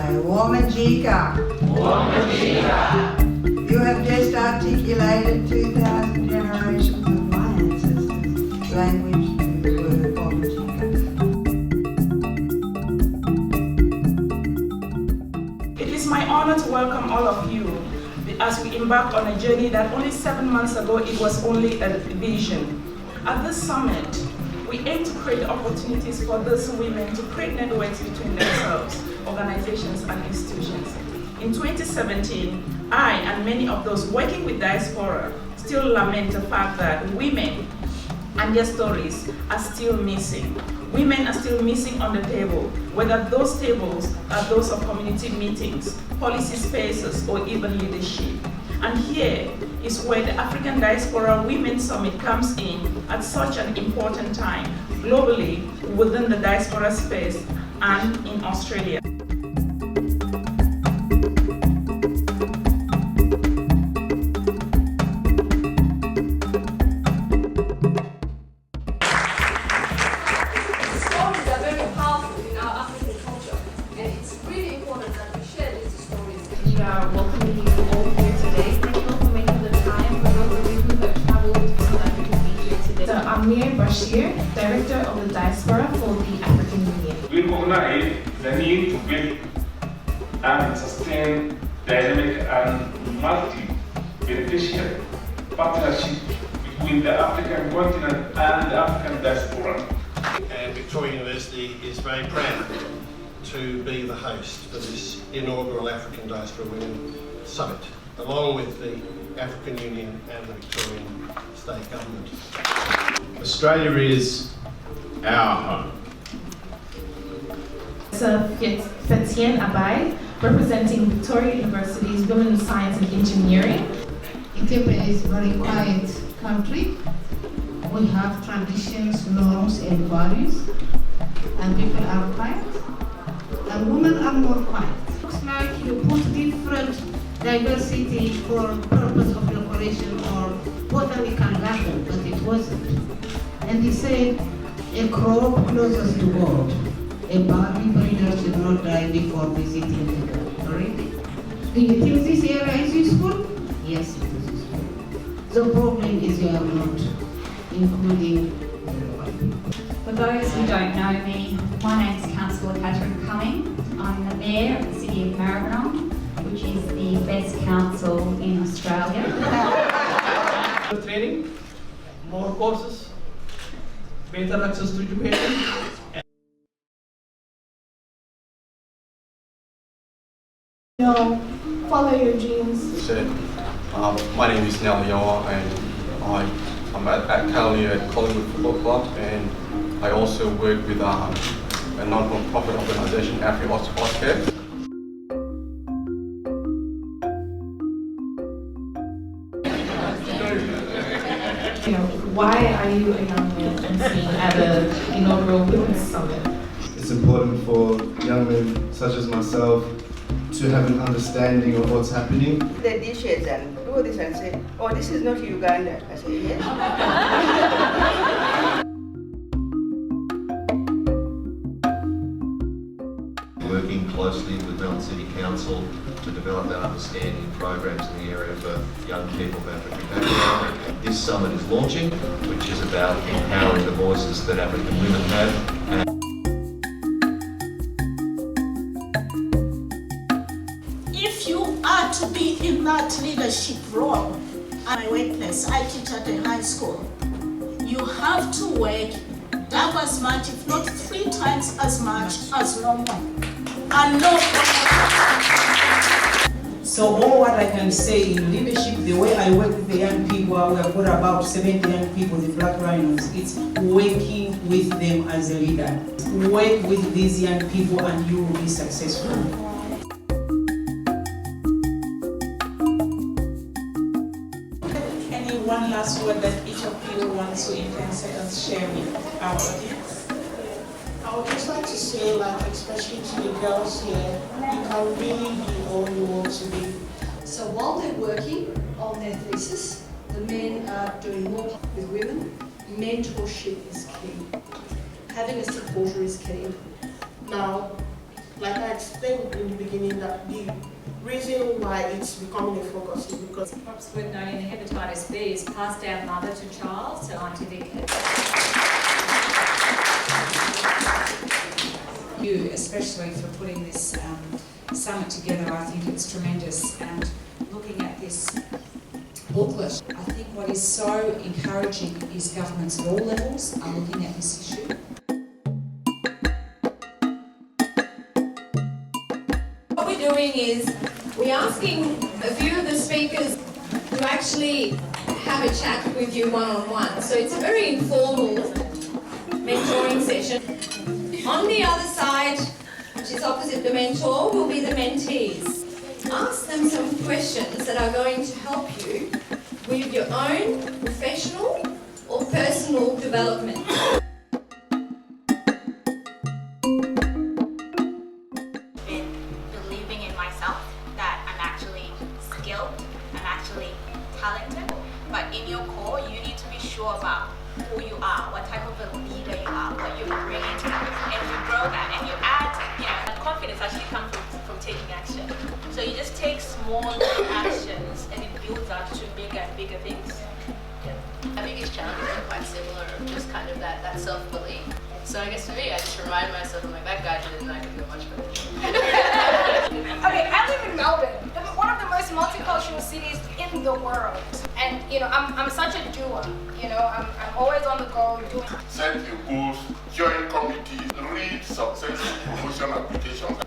say, Wamajika. You have just articulated 2,000 generations of my ancestors' language to the word Wamajika. It is my honor to welcome all of you as we embark on a journey that only 7 months ago it was only a vision. At this summit, we aim to create opportunities for those women to create networks between themselves, organizations, and institutions. In 2017, I and many of those working with Diaspora still lament the fact that women and their stories are still missing. Women are still missing on the table, whether those tables are those of community meetings, policy spaces, or even leadership. And here is where the African Diaspora Women's Summit comes in at such an important time, globally, within the diaspora space, and in Australia. Welcoming you all here today. Thank you all for making the time. For those of you who have traveled to South Africa to be here today. So Amir Bashir, Director of the Diaspora for the African Union. We recognize the need to build and sustain dynamic and multi-beneficial partnership between the African continent and the African diaspora. And Victoria University is very proud to be the host for this inaugural African Diaspora Women Summit, along with the African Union and the Victorian State Government. Australia is our home. So Fetienne Abai, representing Victoria University's Women in Science and Engineering. Ethiopia is a very quiet country. We have traditions, norms and values, and people are quiet. And women are more quiet. Looks like you put different diversity for purpose of decoration or botanical garden, but it wasn't. And he said, a crop closest to God. A Barbie breeder should not die before visiting the God. Already? Do you think this area is useful? Yes, it is useful. The problem is you are not including For those who don't know me, my name is Councillor Catherine Cumming. I'm the Mayor of the City of Maribyrnong, which is the best council in Australia. Training, more courses, better access to education. Follow your dreams. My name is Nell Yoa and I'm at Callaway at Collingwood Football Club, and I also work with a non-profit organisation, AfriOzCare. Why are you a young man emceeing at an inaugural Women's Summit? It's important for young men such as myself to have an understanding of what's happening. The dishes and do this and say, oh, this is not Uganda. I say, yes. Working closely with Melbourne City Council to develop that understanding programs in the area for young people of African background. This summit is launching, which is about empowering the voices that African women have. If you are to be in that leadership role, at my workplace, I teach at a high school, you have to work double as much, if not 3 times as much as normal. And no. So all what I can say in leadership, the way I work with the young people, we have got about 70 young people, the Black Rhinos, it's working with them as a leader. Work with these young people and you will be successful. Any one last word that each of you wants to in 10 seconds share with our audience? I would just like to say, especially to the girls here, you can really be all you want to be. So while they're working on their thesis, the men are doing more with women. Mentorship is key. Having a supporter is key. Now, Like I explained in the beginning, that the reason why it's becoming a focus is because perhaps worth noting the hepatitis B is passed down mother to child, so scientific. You, especially for putting this summit together, I think it's tremendous. And looking at this booklet, I think what is so encouraging is governments at all levels are looking at this issue. What we're doing is we're asking a few of the speakers to actually have a chat with you one-on-one. So it's a very informal mentoring session. On the other side, which is opposite the mentor, will be the mentees. Ask them some questions that are going to help you with your own professional or personal development. Believing in myself, that I'm actually skilled, I'm actually talented, but in your core you need to be sure about who you are, what type of a leader you are, what you're bringing to it, and you grow that and you add, confidence actually comes from taking action. So you just take small little actions and it builds up to bigger and bigger things. I think each challenge is quite similar, just kind of that self-belief. So I guess for me, I just remind myself, I'm like, that guy did it and I can do much better. Okay, I live in Melbourne, one of the most multicultural cities in the world. And I'm such a doer. I'm always on the go doing. Set your goals, join committees, read successful promotion applications,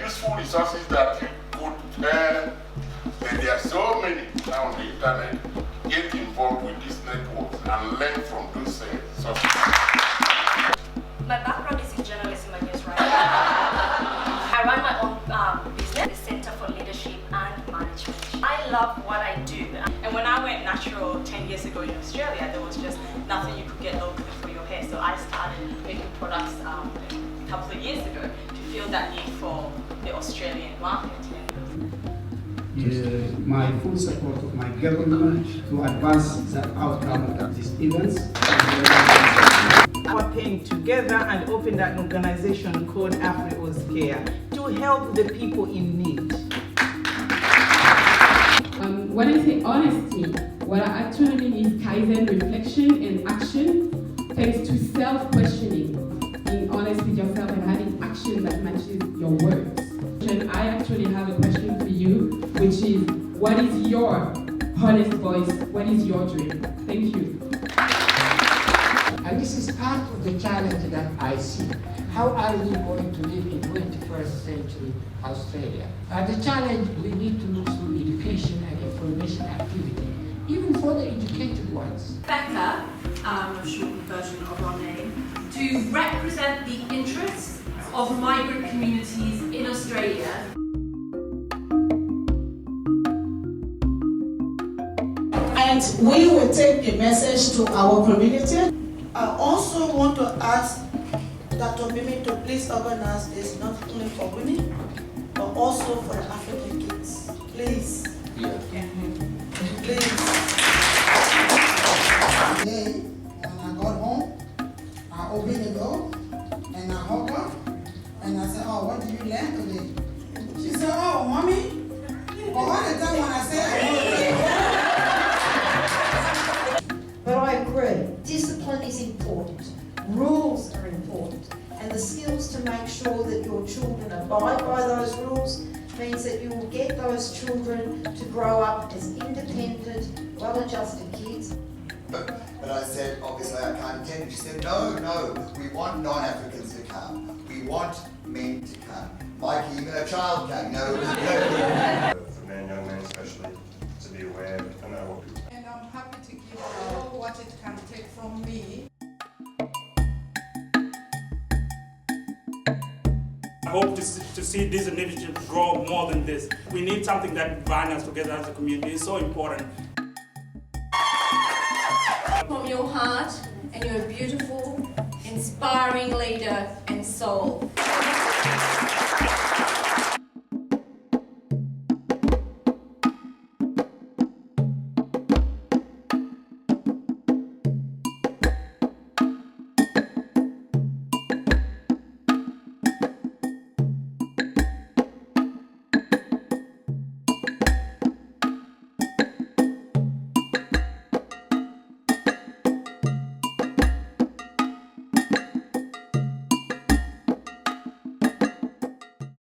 useful resources that you could and there are so many now on the internet. Get involved with these networks and learn from those sources. My background is in journalism, I guess, right? I run my own business, the Center for Leadership and Management. I love what I do. And when I went natural 10 years ago in Australia, there was just nothing you could get locally for your hair. So I started making products a couple of years ago to fill that need for the Australian market. My full support of my government to advance the outcome of these events. Our came together and opened an organization called AfriOzCare to help the people in need. When I say honesty, what I actually mean is Kaizen reflection and action, thanks to self-questioning, being honest with yourself and having action that matches your words. And I actually have a question for you, which is, what is your honest voice? What is your dream? Thank you. And this is part of the challenge that I see. How are we going to live in 21st century Australia? The challenge, we need to look through education and information activity, even for the educated ones. Becca, a shortened version of our name, to represent the interests of migrant communities in Australia. And we will take the message to our community. I also want to ask Dr. Mimi to please organize this not only for women, but also for the African kids. Please. Please. Today, when I got home, I opened the door and I hugged her and I said, "Oh, what did you learn today?" She said, "Oh, Mommy." But all the time when I say But I agree, discipline is important, rules are important, and the skills to make sure that your children abide by those rules means that you will get those children to grow up as independent, well-adjusted kids. But I said, obviously I can't attend. She said, no, we want non-Africans to come. We want men to come. Like even a child came. No. For men, young men especially, to be aware and know what people. And I'm happy to give all what it can take from me. I hope to see this initiative grow more than this. We need something that binds us together as a community. It's so important. From your heart, and you're a beautiful, inspiring leader and soul.